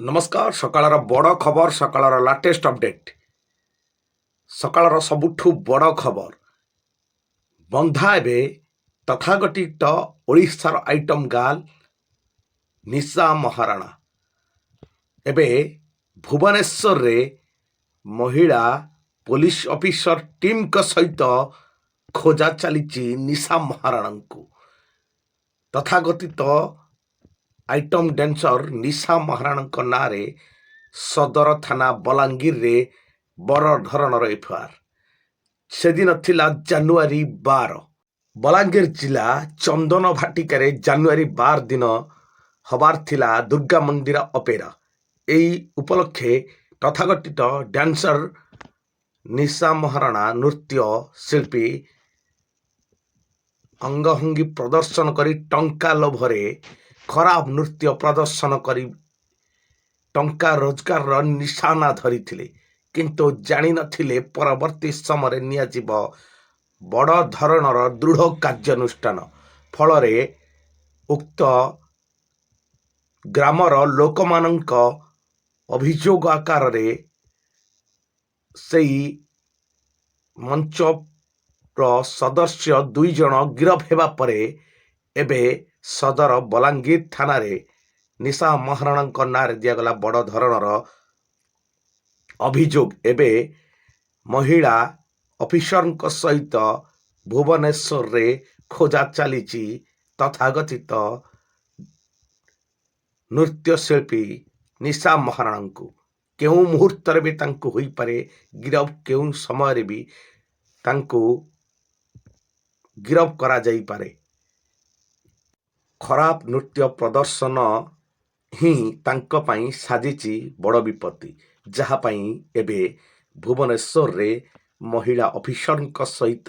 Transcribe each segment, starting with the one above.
ନମସ୍କାର। ସକାଳର ବଡ଼ ଖବର, ସକାଳର ଲାଟେଷ୍ଟ ଅପଡେଟ୍, ସକାଳର ସବୁଠୁ ବଡ଼ ଖବର। ବନ୍ଧା ଏବେ ତଥାଗତିତ ଓଡ଼ିଶାର ଆଇଟମ୍ ଗାର୍ଲ ନିଶା ମହାରଣା। ଏବେ ଭୁବନେଶ୍ୱରରେ ମହିଳା ପୋଲିସ ଅଫିସର ଟିମ୍ଙ୍କ ସହିତ ଖୋଜା ଚାଲିଛି ନିଶା ମହାରଣାଙ୍କୁ। ତଥାଗତିତ ଆଇଟମ୍ ଡ୍ୟାନ୍ସର ନିଶା ମହାରଣାଙ୍କ ନାଁରେ ସଦର ଥାନା ବଲାଙ୍ଗୀରରେ ବଡ଼ ଧରଣର ଏଫଆଇଆର। ସେଦିନ ଥିଲା ଜାନୁଆରୀ 12। ବଲାଙ୍ଗୀର ଜିଲ୍ଲା ଚନ୍ଦନ ଭାଟିକାରେ ଜାନୁଆରୀ 12 ଦିନ ହବାର ଥିଲା ଦୁର୍ଗା ମନ୍ଦିର ଅପେରା। ଏହି ଉପଲକ୍ଷେ ତଥାଗତିତ ଡ୍ୟାନ୍ସର ନିଶା ମହାରଣା ନୃତ୍ୟ ଶିଳ୍ପୀ ଅଙ୍ଗଭଙ୍ଗୀ ପ୍ରଦର୍ଶନ କରି ଟଙ୍କା ଲୋଭରେ ଖରାପ ନୃତ୍ୟ ପ୍ରଦର୍ଶନ କରି ଟଙ୍କା ରୋଜଗାରର ନିଶାନା ଧରିଥିଲେ, କିନ୍ତୁ ଜାଣିନଥିଲେ ପରବର୍ତ୍ତୀ ସମୟରେ ନିଆଯିବ ବଡ଼ ଧରଣର ଦୃଢ଼ କାର୍ଯ୍ୟାନୁଷ୍ଠାନ। ଫଳରେ ଉକ୍ତ ଗ୍ରାମର ଲୋକମାନଙ୍କ ଅଭିଯୋଗ ଆକାରରେ ସେହି ମଞ୍ଚର ସଦସ୍ୟ 2 ଜଣ ଗିରଫ ହେବା ପରେ ଏବେ ସଦର ବଲାଙ୍ଗୀର ଥାନାରେ ନିଶା ମହାରଣାଙ୍କ ନାଁରେ ଦିଆଗଲା ବଡ଼ ଧରଣର ଅଭିଯୋଗ। ଏବେ ମହିଳା ଅଫିସରଙ୍କ ସହିତ ଭୁବନେଶ୍ୱରରେ ଖୋଜା ଚାଲିଛି ତଥାଗତିତ ନୃତ୍ୟଶିଳ୍ପୀ ନିଶା ମହାରଣାଙ୍କୁ। କେଉଁ ମୁହୂର୍ତ୍ତରେ ବି ତାଙ୍କୁ ହୋଇପାରେ ଗିରଫ, କେଉଁ ସମୟରେ ବି ତାଙ୍କୁ ଗିରଫ କରାଯାଇପାରେ। ଖରାପ ନୃତ୍ୟ ପ୍ରଦର୍ଶନ ହିଁ ତାଙ୍କ ପାଇଁ ସାଜିଛି ବଡ଼ ବିପତ୍ତି, ଯାହା ପାଇଁ ଏବେ ଭୁବନେଶ୍ୱରରେ ମହିଳା ଅଫିସରଙ୍କ ସହିତ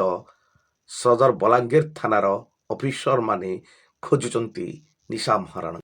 ସଦର ବଲାଙ୍ଗୀର ଥାନାର ଅଫିସରମାନେ ଖୋଜୁଛନ୍ତି ନିଶା ମହାରଣା।